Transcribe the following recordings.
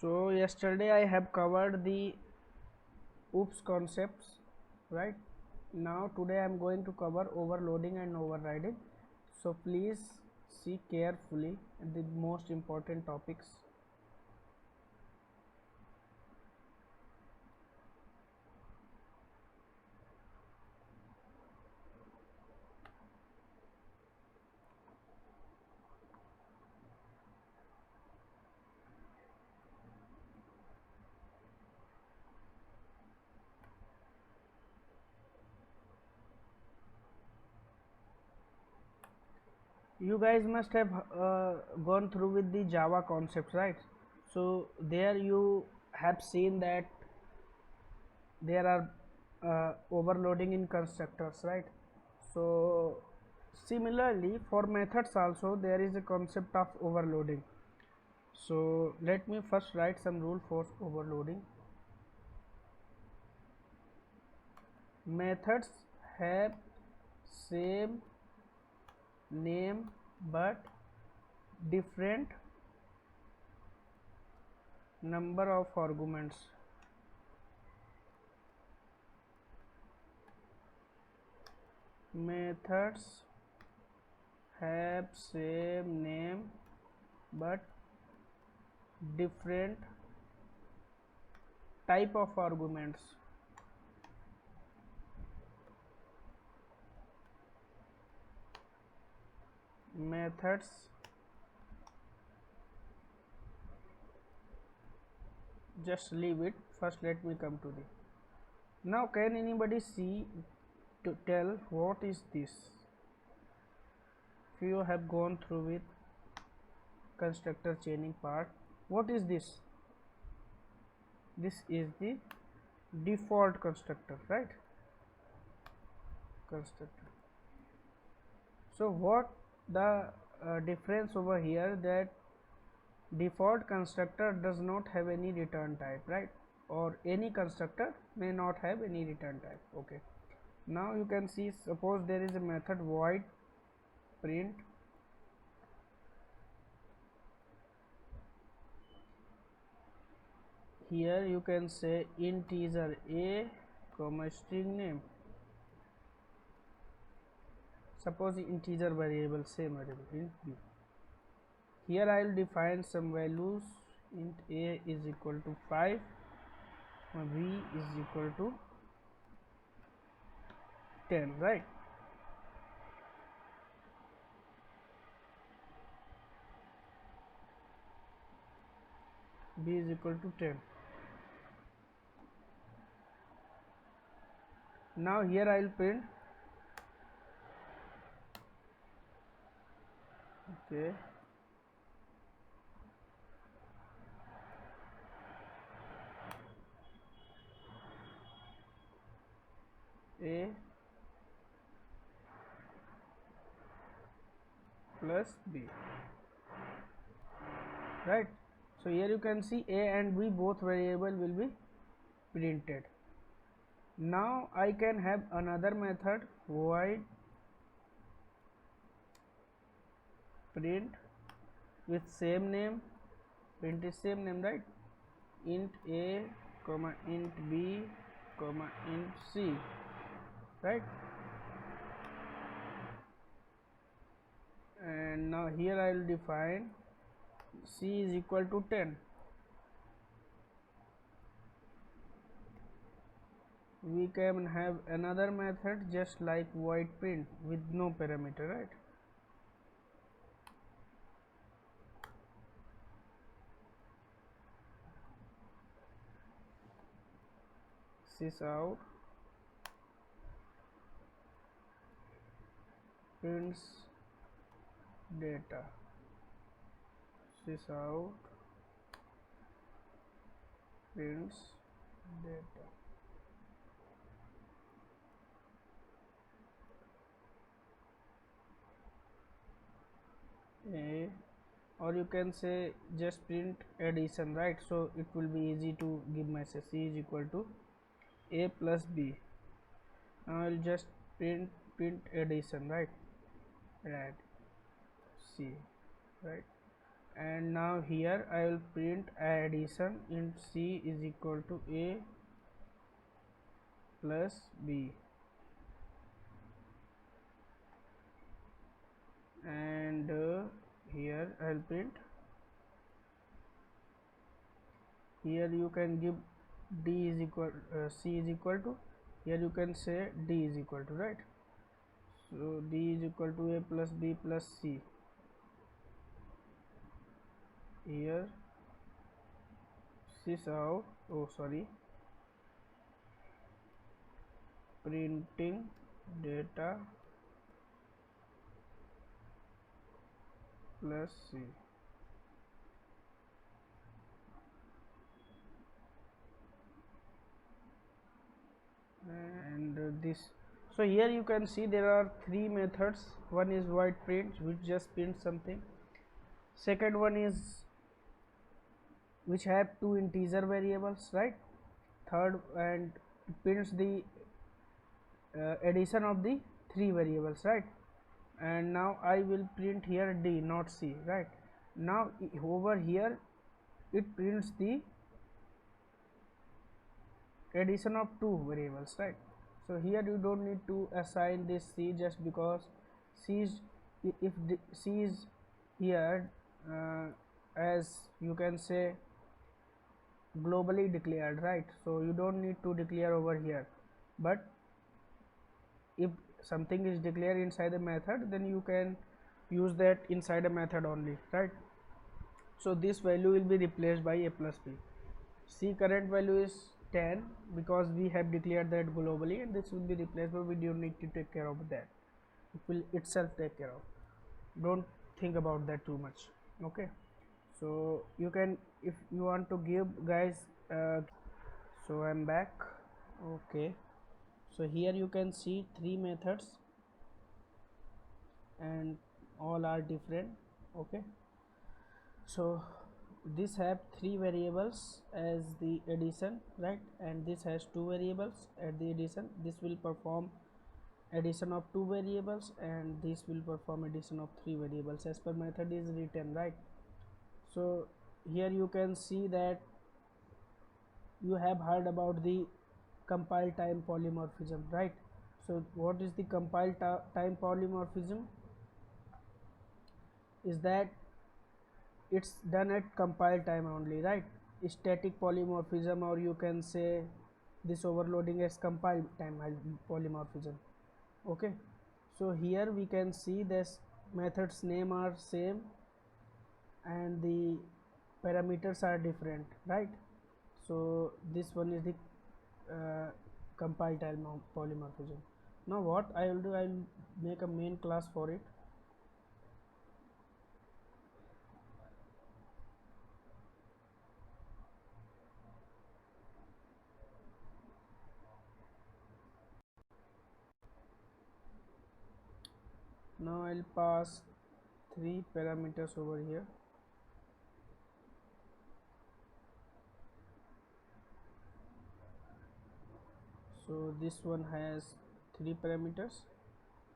So yesterday I have covered the OOPS concepts, right? Now today I am going to cover overloading and overriding. So please see carefully the most important topics. You guys must have gone through with the Java concepts, right? So there you have seen that there are overloading in constructors, right? So similarly for methods also there is a concept of overloading. So let me first write some rule for overloading. Methods have same name but different number of arguments. Methods have same name but different type of arguments. Methods just leave it. First let me come to the now. Can anybody see to tell what is this? If you have gone through with constructor chaining part, what is this? This is the default constructor, right? Constructor. So what the difference over here, that default constructor does not have any return type, right? Or any constructor may not have any return type. Okay, now you can see, suppose there is a method void print here. You can say integer a comma string name. Suppose integer variable, same variable int b. Here I will define some values. Int a is equal to 5, b is equal to 10, right? B is equal to 10. Now here I will print, okay, a plus b, right? So here you can see a and b both variable will be printed. Now I can have another method void print with same name. Print is same name, right? Int a comma int b comma int c, right? And now here I will define c is equal to 10. We can have another method just like void print with no parameter, right? Sysout prints data. Sysout prints data. A, or you can say just print addition, right? So it will be easy to give message. C is equal to a plus b. Now I will just print addition, right? Add C, right? and now here I will print addition in C is equal to A plus B, and here I will print, here you can give D is equal C is equal to, here you can say D is equal to, right? So D is equal to A plus B plus C. Here this out, oh sorry, printing data plus C. And this, so here you can see there are three methods. One is void print, which just prints something. Second one is which have two integer variables, right? Third, and prints the addition of the three variables, right? And now I will print here D, not C, right? Now over here it prints the addition of two variables, right? So here you don't need to assign this C, just because C is, if C is here as you can say globally declared, right? So you don't need to declare over here, but if something is declared inside the method, then you can use that inside a method only, right? So this value will be replaced by A plus B. C current value is 10 because we have declared that globally, and this will be replaced, but we don't need to take care of that, it will itself take care of, don't think about that too much. Okay, so you can, if you want to give guys so I'm back. Okay, so here you can see three methods and all are different. Okay, so this have three variables as the addition, right? And this has two variables at the addition. This will perform addition of two variables, and this will perform addition of three variables as per method is written, right? So here you can see that you have heard about the compile time polymorphism, right? So what is the compile time polymorphism? Is that it's done at compile time only, right? Static polymorphism, or you can say this overloading as compile time polymorphism. Okay, so here we can see this methods name are same and the parameters are different, right? So this one is the compile time polymorphism. Now what I will do, I will make a main class for it. Now I'll pass three parameters over here. So this one has three parameters.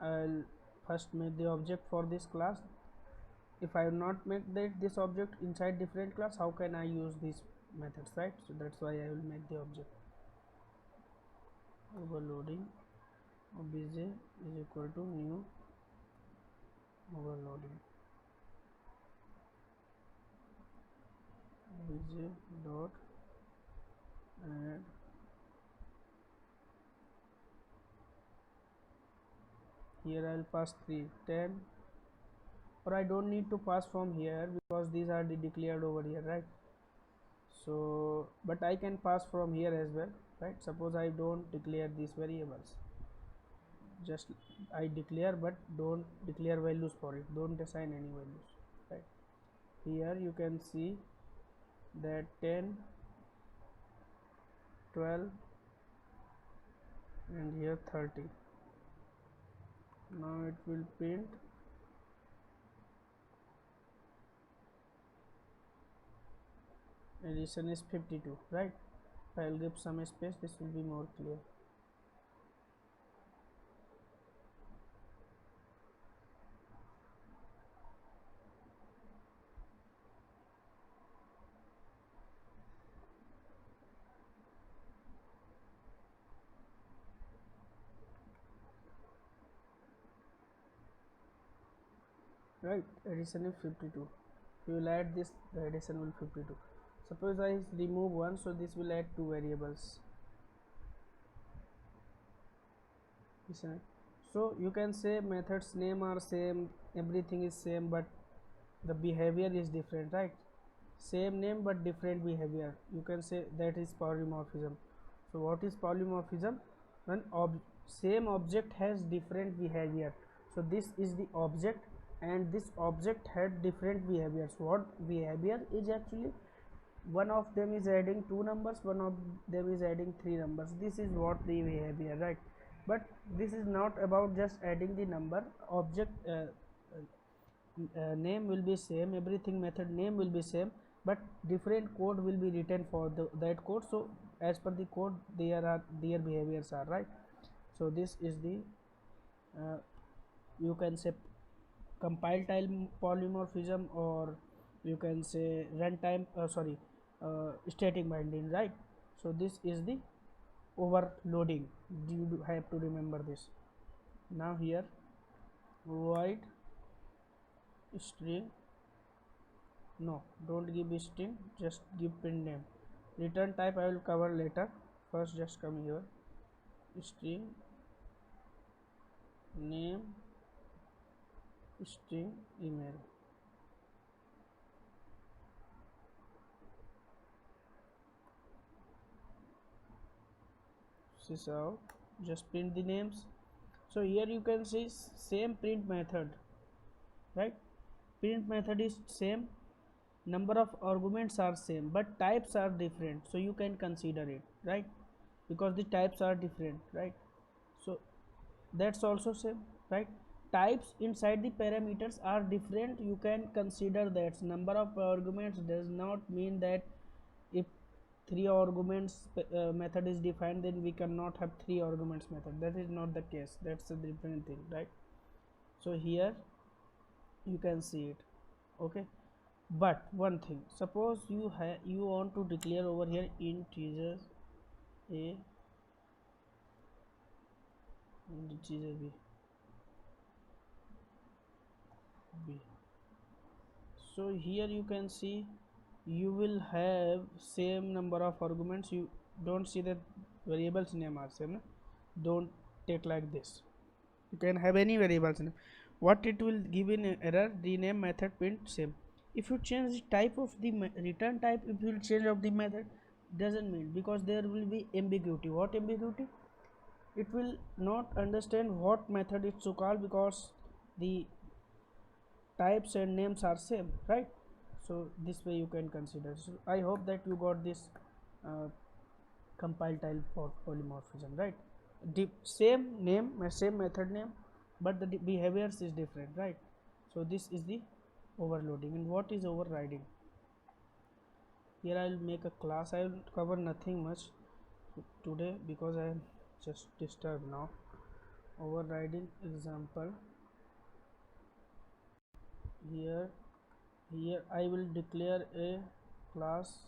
I'll first make the object for this class. If I will not make this object inside different class, how can I use these methods, right? So that's why I will make the object. Overloading obj is equal to new overloading obj dot add here I'll pass 3 10, or I don't need to pass from here because these are declared over here, right? So but I can pass from here as well, right? Suppose I don't declare these variables, just I declare but don't declare values for it, don't assign any values, right? Here you can see that 10 12 and here 30. Now it will print addition is 52, right? If I will give some space, this will be more clear. right? Addition is 52. You will add this, the addition will 52. Suppose I remove one, so this will add two variables. Listen. So you can say methods name are same, everything is same, but the behavior is different, right? Same name but different behavior, you can say that is polymorphism. So what is polymorphism? When same object has different behavior. So this is the object, and this object had different behaviors. What behavior is actually? One of them is adding two numbers, one of them is adding three numbers. This is what the behavior, right? But this is not about just adding the number. Object name will be same, everything method name will be same, but different code will be written for that code. So as per the code, their behaviors are, right? So this is the uh, you can say compile time polymorphism, or you can say runtime static binding, right? So this is the overloading. You have to remember this. Now here, void string, no, don't give string, just give print name. Return type I will cover later. First just come here, string name, string email. This out, just print the names. So here you can see same print method, right? Print method is same, number of arguments are same, but types are different, so you can consider it, right? Because the types are different, right? So that's also same, right? Types inside the parameters are different, you can consider that. Number of arguments does not mean that if three arguments method is defined, then we cannot have three arguments method. That is not the case, that's a different thing, right? So here you can see it, okay? But one thing, suppose you want to declare over here integer a, integer b. So here you can see you will have same number of arguments. You don't see that variables name are same, no? Don't take like this. You can have any variables name. What it will give in error, rename method print same. If you change the type of the return type, if you will change of the method, doesn't mean, because there will be ambiguity. What ambiguity? It will not understand what method it's to call, because the types and names are same, right? So this way you can consider. So I hope that you got this uh, compile type polymorphism, right? The same name, same method name, but the behaviors is different, right? So this is the overloading. And what is overriding? Here I will make a class. I will cover nothing much today because I am just disturbed now. Overriding example. Here I will declare a class.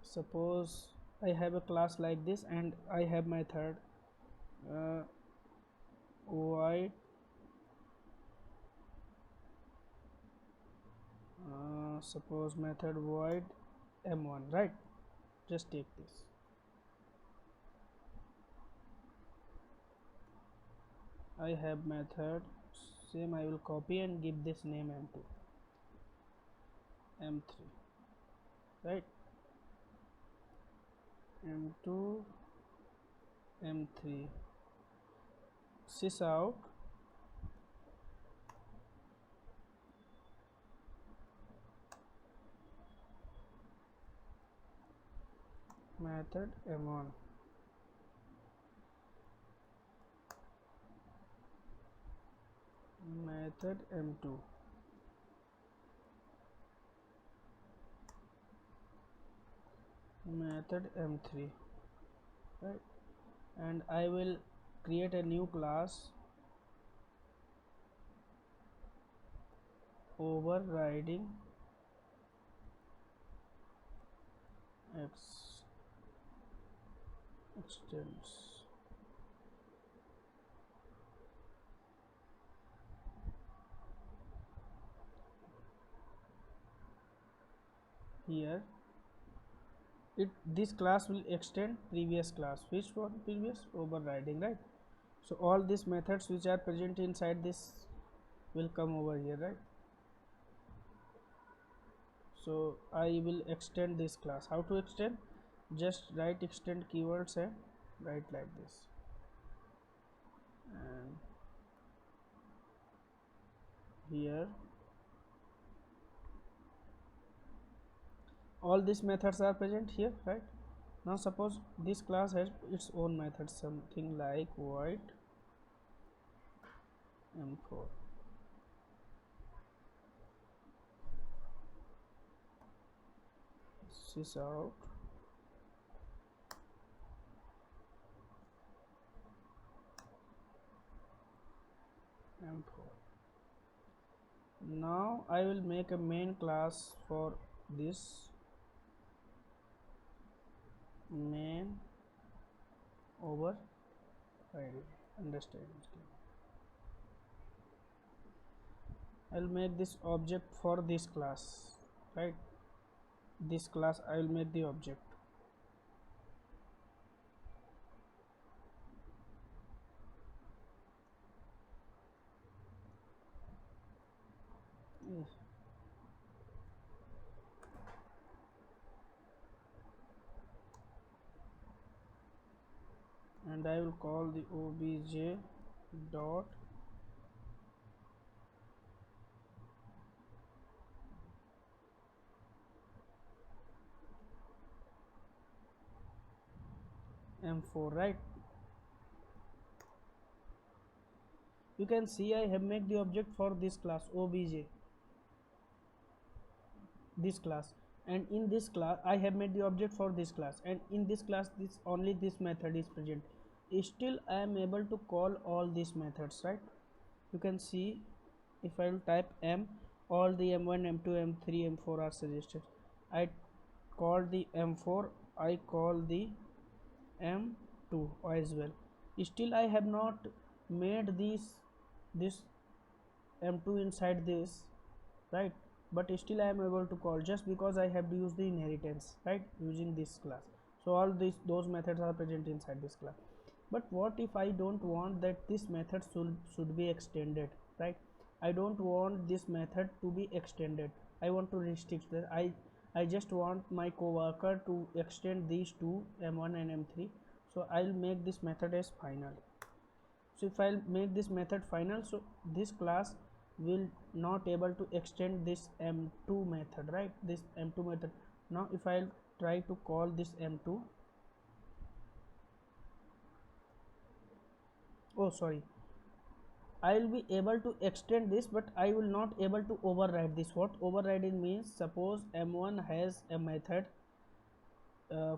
Suppose I have a class like this, and I have method void suppose method void m1, right? Just take this. I have method same, I will copy and give this name m2, m3, right? m2, m3. Sys out method m1, method m2, method m3, right? And I will create a new class overriding x extends. here it this class will extend previous class. Which one? Previous overriding, right? So all these methods which are present inside this will come over here, right? So I will extend this class. How to extend? Just write extend keywords and write like this, and here all these methods are present here, right? Now suppose this class has its own method, something like void m4. Sys out m4. Now I will make a main class for this, main over understand. I'll make this object for this class, right? This class I will make the object. Yes. And I will call the obj dot m4, right? You can see I have made the object for this class obj, this class, and in this class I have made the object for this class, and in this class this only this method is present. Still I am able to call all these methods, right? You can see if I will type m, all the m1 m2 m3 m4 are suggested. I call the m4, I call the m2 as well. Still I have not made this m2 inside this, right? But still I am able to call just because I have to use the inheritance, right, using this class. So all those methods are present inside this class. But what if I don't want that this method should be extended, right? I don't want this method to be extended. I want to restrict that. I just want my coworker to extend these two, m1 and m3. So I'll make this method as final. So if I'll make this method final, so this class will not able to extend this m2 method, right? This m2 method. Now if I'll try to call this m2, oh sorry, I will be able to extend this, but I will not able to override this. What overriding means? Suppose m1 has a method,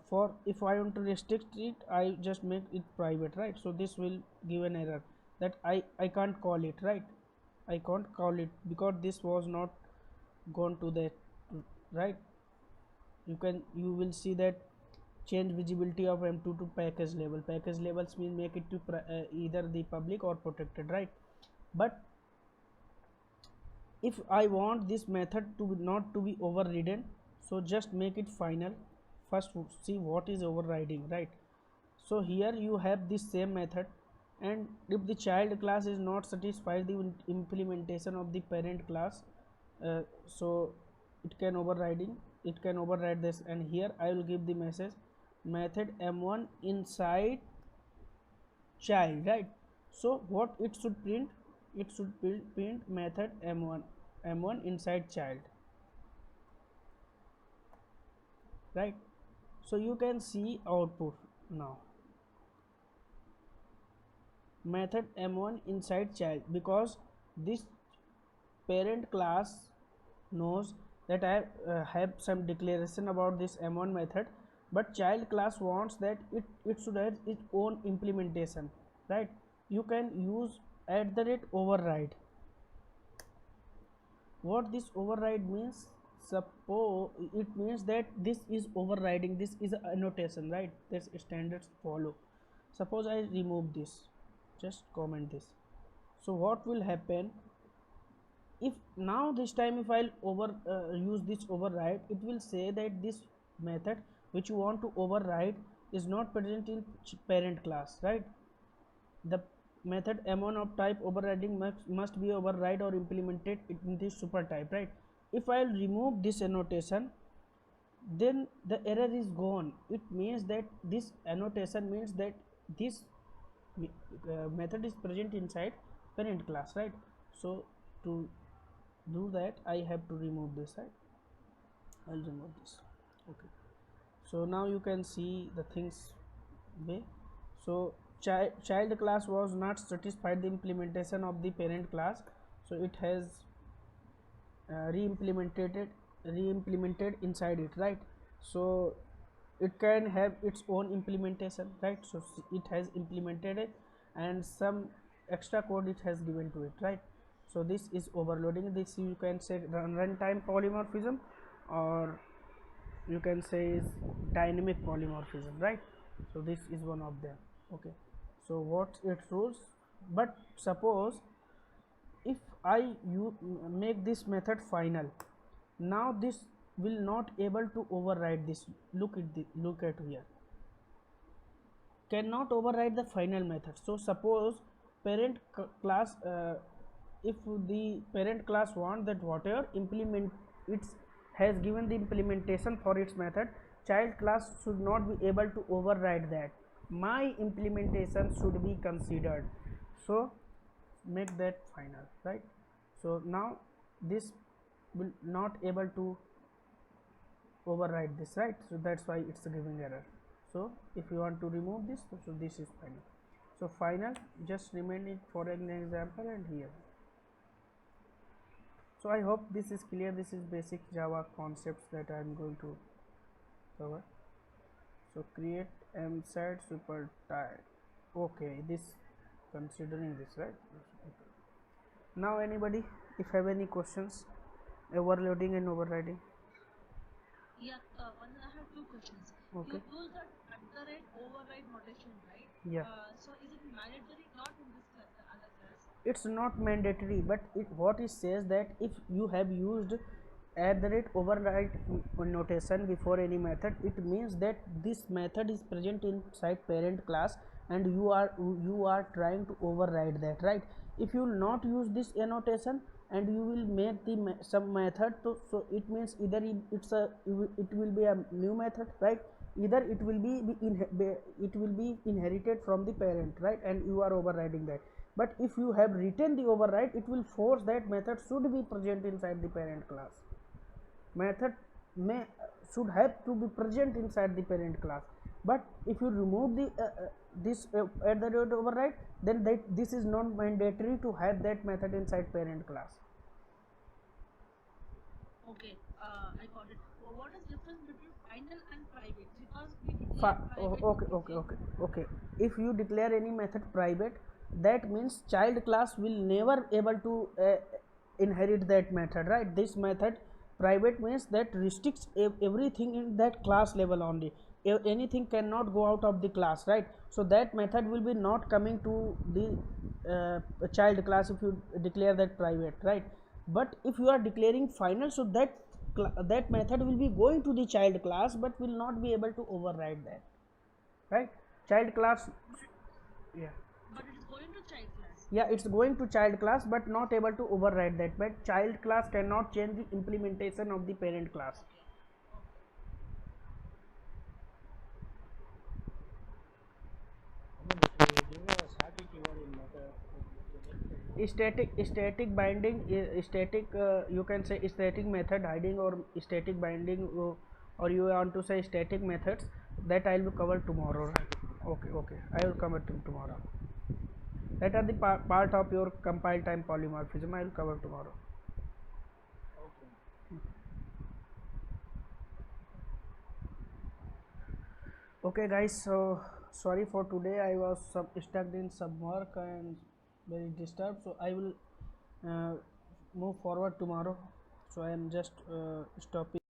for if I want to restrict it, I just make it private, right? So this will give an error that I can't call it, right? I can't call it because this was not gone to that, right? You will see that change visibility of m2 to package label. Package labels mean make it to either the public or protected, right? But if I want this method to not to be overridden, so just make it final. First see what is overriding, right? So here you have this same method, and if the child class is not satisfied the implementation of the parent class, so it can override this, and here I will give the message method m1 inside child, right? So what it should print? It should print method m1 inside child, right? So you can see output now, method m1 inside child, because this parent class knows that I have some declaration about this m1 method, but child class wants that it should have its own implementation, right? You can use override. What this override means? Suppose it means that this is overriding, this is a annotation, right? This standards follow. Suppose I remove this, just comment this. So what will happen? if now this time if I'll use this override, it will say that this method which you want to override is not present in parent class, right? The method m1 of type overriding must be override or implemented in this super type, right? If I'll remove this annotation, then the error is gone. It means that this annotation means that this method is present inside parent class, right? So to do that I have to remove this, right? I'll remove this. Okay, so now you can see the things way. So child class was not satisfied the implementation of the parent class, so it has re-implemented inside it, right? So it can have its own implementation, right? So it has implemented it and some extra code it has given to it, right? So this is overloading. This you can say runtime polymorphism, or you can say is dynamic polymorphism, right? So this is one of them. Okay, so what's its rules? But suppose if I make this method final, now this will not able to override this. Look at here, cannot override the final method. So suppose parent class, if the parent class want that whatever implement it has given the implementation for its method, child class should not be able to override that. My implementation should be considered. So make that final, right? So now this will not able to override this, right? So that's why it's giving error. So if you want to remove this, so this is final. So final, just remain it for an example and here. So I hope this is clear. This is basic Java concepts that I am going to cover. So create msat super type. Okay, this considering this, right? Okay. Now anybody if have any questions, overloading and overriding? Yeah, I have two questions. Okay. You use that at the rate override notation, right? Yeah. So is it mandatory not in this class, the other class? It's not mandatory, but what it says that if you have used at the rate override notation before any method, it means that this method is present inside parent class and you are trying to override that, right? If you will not use this annotation and you will make the some method to, so it means either it will be a new method, right? Either it will be inherited from the parent, right? And you are overriding that. But if you have written the override, it will force that method should be present inside the parent class. Method may should have to be present inside the parent class. But if you remove the this at the rate override, then this is not mandatory to have that method inside parent class. Okay, I got it. What is difference between final and private? Because we declare private Okay. If you declare any method private, that means child class will never able to inherit that method, right? This method private means that restricts everything in that class level only. Anything cannot go out of the class, right? So that method will be not coming to the child class if you declare that private, right? But if you are declaring final, so that method will be going to the child class but will not be able to override that, right? Child class, yeah, but it is going to child class. yeah, it's going to child class but not able to override that. But child class cannot change the implementation of the parent class. Okay, okay. Static binding, static, you can say static method hiding or static binding, or you want to say static methods, that I will cover tomorrow. Okay, I will cover tomorrow. That are the part of your compile time polymorphism. I will cover tomorrow. Okay guys, so sorry for today. I was stuck in some work and very disturbed, so I will move forward tomorrow. So I am just stopping.